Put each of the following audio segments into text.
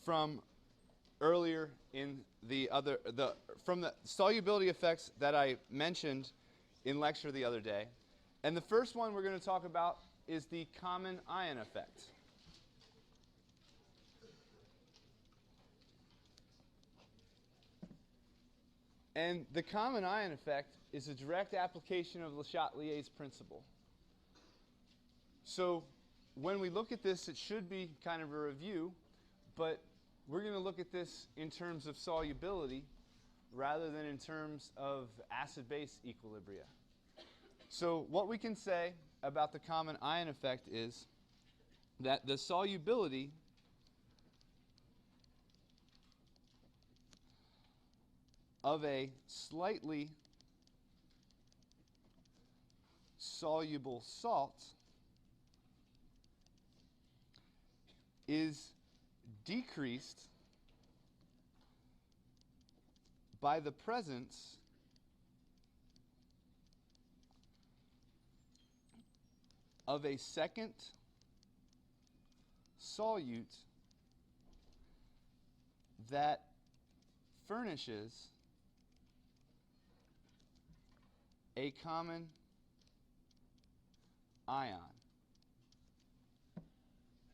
from earlier in from the solubility effects that I mentioned in lecture the other day. And the first one we're going to talk about is the common ion effect. And the common ion effect is a direct application of Le Chatelier's principle. So when we look at this, it should be kind of a review, but we're going to look at this in terms of solubility rather than in terms of acid-base equilibria. So what we can say about the common ion effect is that the solubility of a slightly soluble salt is decreased by the presence of a second solute that furnishes a common ion.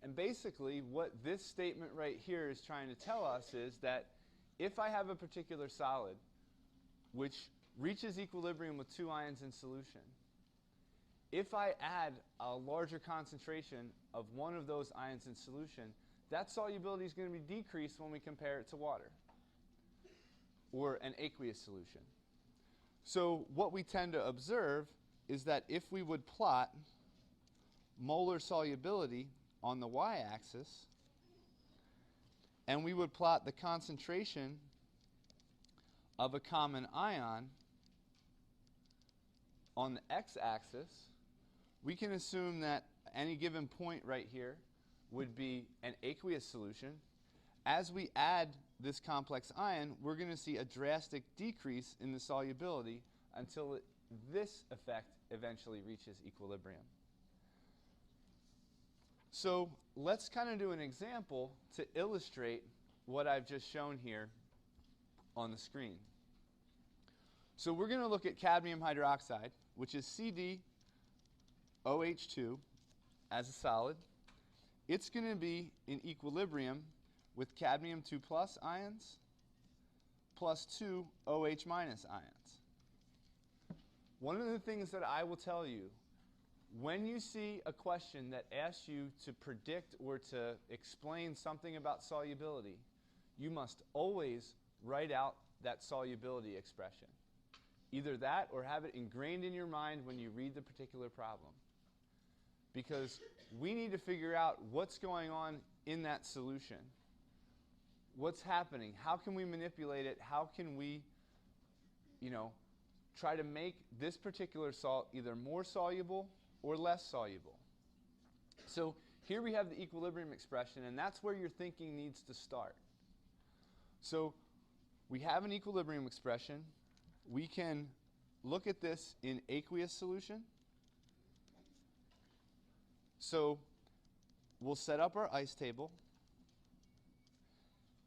And basically, what this statement right here is trying to tell us is that if I have a particular solid which reaches equilibrium with two ions in solution, if I add a larger concentration of one of those ions in solution, that solubility is going to be decreased when we compare it to water or an aqueous solution. So what we tend to observe is that if we would plot molar solubility on the y-axis, and we would plot the concentration of a common ion on the x-axis, we can assume that any given point right here would be an aqueous solution. As we add this complex ion, we're going to see a drastic decrease in the solubility until this effect eventually reaches equilibrium. So let's kind of do an example to illustrate what I've just shown here on the screen. So we're going to look at cadmium hydroxide, which is CdOH2 as a solid. It's going to be in equilibrium with cadmium 2 plus ions plus 2 OH minus ions. One of the things that I will tell you, when you see a question that asks you to predict or to explain something about solubility, you must always write out that solubility expression. Either that or have it ingrained in your mind when you read the particular problem. Because we need to figure out what's going on in that solution. What's happening? How can we manipulate it? How can we, try to make this particular salt either more soluble or less soluble? So here we have the equilibrium expression, and that's where your thinking needs to start. So we have an equilibrium expression. We can look at this in aqueous solution. So we'll set up our ice table.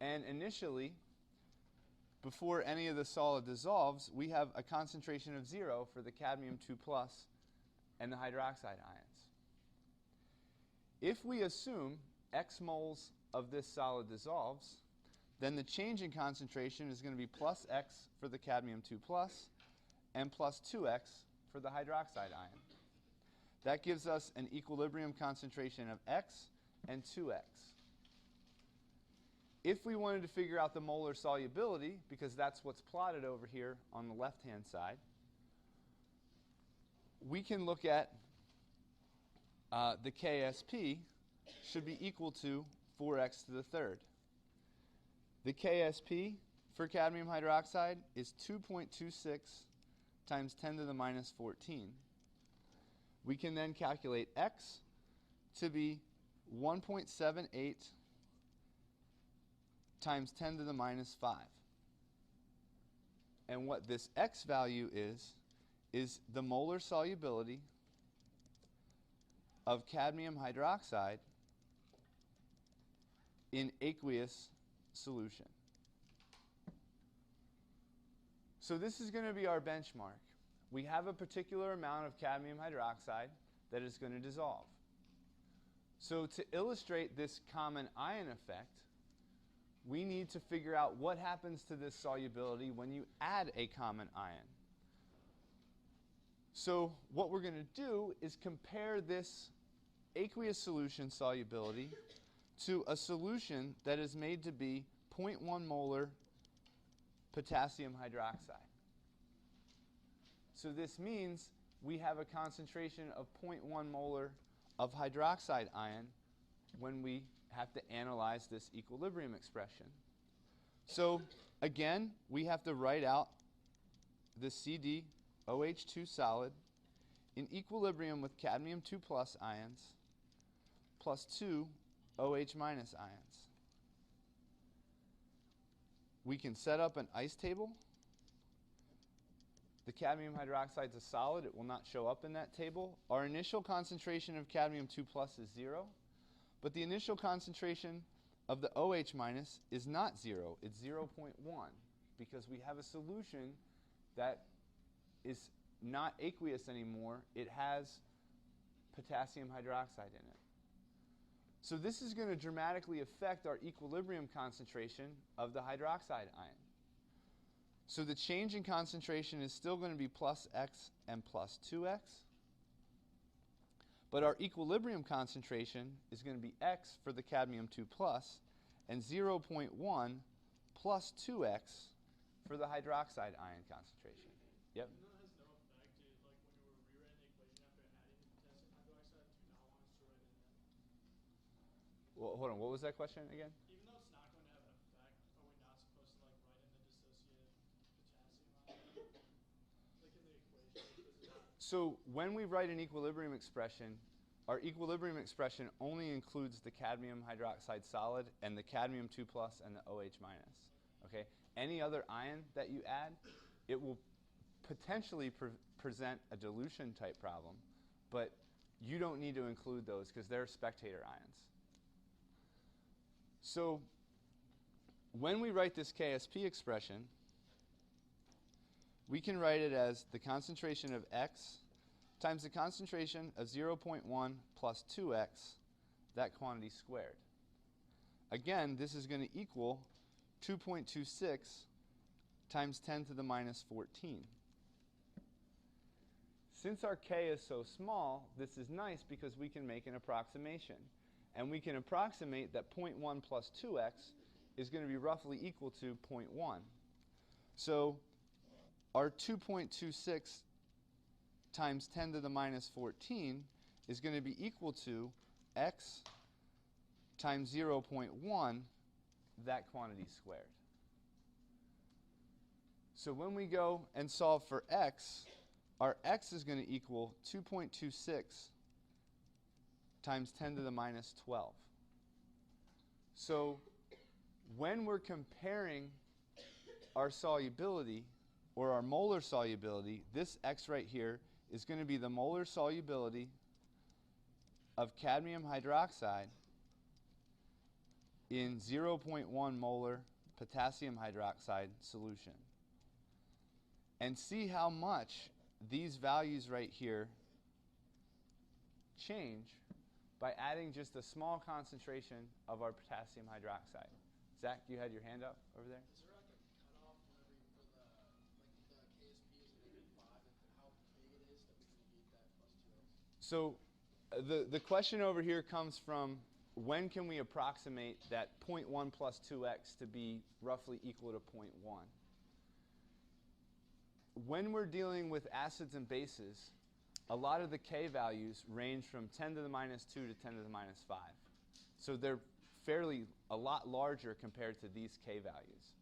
And initially, before any of the solid dissolves, we have a concentration of 0 for the cadmium 2 plus and the hydroxide ions. If we assume x moles of this solid dissolves, then the change in concentration is going to be plus x for the cadmium 2 plus and plus 2x for the hydroxide ion. That gives us an equilibrium concentration of x and 2x. If we wanted to figure out the molar solubility, because that's what's plotted over here on the left-hand side, we can look at the KSP should be equal to 4x to the third. The KSP for cadmium hydroxide is 2.26 times 10 to the minus 14. We can then calculate x to be 1.78 times 10 to the minus 5. And what this x value is the molar solubility of cadmium hydroxide in aqueous solution. So this is going to be our benchmark. We have a particular amount of cadmium hydroxide that is going to dissolve. So to illustrate this common ion effect, we need to figure out what happens to this solubility when you add a common ion. So what we're going to do is compare this aqueous solution solubility to a solution that is made to be 0.1 molar potassium hydroxide. So this means we have a concentration of 0.1 molar of hydroxide ion when we have to analyze this equilibrium expression. So again, we have to write out the CdOH2 solid in equilibrium with cadmium 2 plus ions plus 2 OH minus ions. We can set up an ice table. The cadmium hydroxide is a solid. It will not show up in that table. Our initial concentration of cadmium 2 plus is 0, but the initial concentration of the OH minus is not 0. It's 0.1 because we have a solution that is not aqueous anymore. It has potassium hydroxide in it. So this is going to dramatically affect our equilibrium concentration of the hydroxide ion. So the change in concentration is still going to be plus X and plus 2X. But our equilibrium concentration is going to be X for the cadmium 2 plus and 0.1 plus 2X for the hydroxide ion concentration. Yep. Well, hold on, what was that question again? Even though it's not going to have an effect, are we not supposed to like write in the dissociated potassium ion? Like in the equation? So when we write an equilibrium expression, our equilibrium expression only includes the cadmium hydroxide solid and the cadmium 2 plus and the OH minus. Okay? Any other ion that you add, it will potentially present a dilution type problem, but you don't need to include those because they're spectator ions. So when we write this KSP expression, we can write it as the concentration of X times the concentration of 0.1 plus 2X, that quantity squared. Again, this is going to equal 2.26 times 10 to the minus 14. Since our K is so small, this is nice because we can make an approximation. And we can approximate that 0.1 plus 2x is going to be roughly equal to 0.1. So our 2.26 times 10 to the minus 14 is going to be equal to x times 0.1, that quantity squared. So when we go and solve for x, our x is going to equal 2.26 times 10 to the minus 12. So when we're comparing our solubility, or our molar solubility, this x right here is going to be the molar solubility of cadmium hydroxide in 0.1 molar potassium hydroxide solution. And see how much these values right here change by adding just a small concentration of our potassium hydroxide. Zach, you had your hand up over there? Is there like a cutoff whenever you put the KSP is -5 and how big it is that we can negate that plus 2x? So the question over here comes from when can we approximate that 0.1 plus 2x to be roughly equal to 0.1? When we're dealing with acids and bases, a lot of the K values range from 10 to the minus 2 to 10 to the minus 5. So they're fairly a lot larger compared to these K values.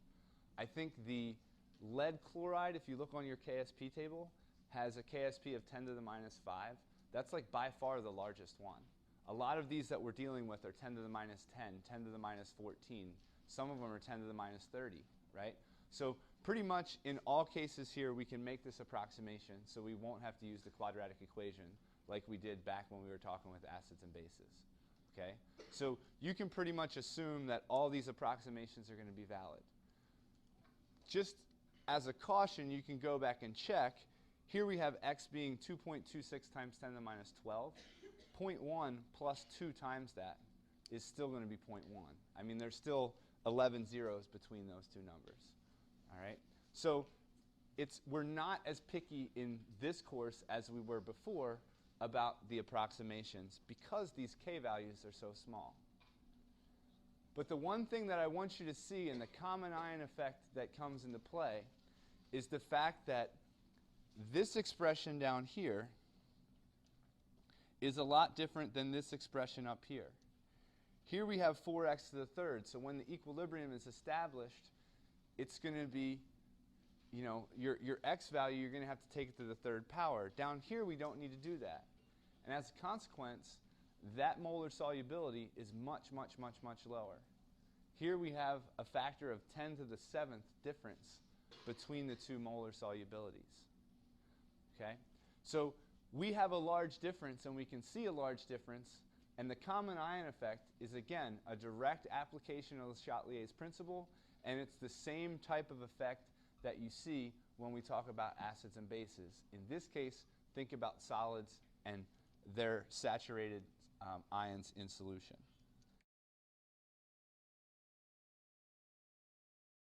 I think the lead chloride, if you look on your KSP table, has a KSP of 10 to the minus 5. That's like by far the largest one. A lot of these that we're dealing with are 10 to the minus 10, 10 to the minus 14. Some of them are 10 to the minus 30, right? So pretty much in all cases here, we can make this approximation so we won't have to use the quadratic equation like we did back when we were talking with acids and bases. Okay? So you can pretty much assume that all these approximations are going to be valid. Just as a caution, you can go back and check. Here we have x being 2.26 times 10 to the minus 12. 0.1 plus 2 times that is still going to be 0.1. I mean, there's still 11 zeros between those two numbers. All right? So we're not as picky in this course as we were before about the approximations because these k values are so small. But the one thing that I want you to see in the common ion effect that comes into play is the fact that this expression down here is a lot different than this expression up here. Here we have 4x to the third, so when the equilibrium is established, it's going to be, you know, your x value, you're going to have to take it to the third power. Down here, we don't need to do that. And as a consequence, that molar solubility is much, much, much, much lower. Here we have a factor of 10 to the 7th difference between the two molar solubilities. Okay? So we have a large difference, and we can see a large difference, and the common ion effect is, again, a direct application of the Chatelier's principle, and it's the same type of effect that you see when we talk about acids and bases. In this case, think about solids and their saturated ions in solution.